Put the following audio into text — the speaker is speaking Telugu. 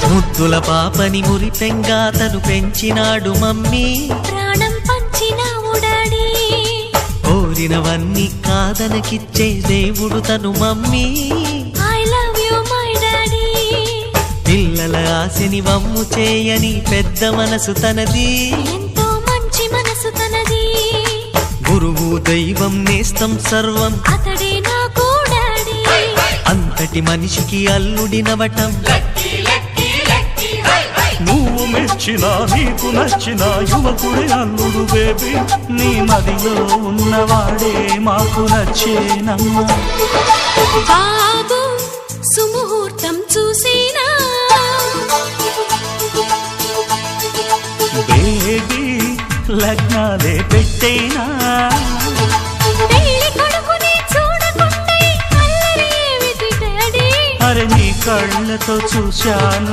ముద్దుల పాపని మురిపెంగా తను పెంచినాడు మమ్మీ, ప్రాణం పంచినావు డాడీ. కోరినవన్నీ కాదనకిచ్చే దేవుడు తను mummy, I love you my daddy. పిల్లల ఆశని వమ్ము చేయని పెద్ద మనసు తనది, ఎంతో మంచి మనసు తనది. గురువు దైవం నేస్తం సర్వం అతడే నాకు డాడీ. అంతటి మనిషికి అల్లుడినవటం, నువ్వు మెచ్చినా నీకు నచ్చిన యువకుడే అల్లుడు బేబీ, నీ మదిలో ఉన్నవాడే మాకు నచ్చేనమ్మా. బాబు సుముహూర్తం చూసినా, బేబీ లగ్నాలే పెట్టేనా, పెళ్లి కొడుకుని చూడకుంటే అల్లరి ఏమిటి డాడీ. అరే నీ కళ్ళతో చూశాను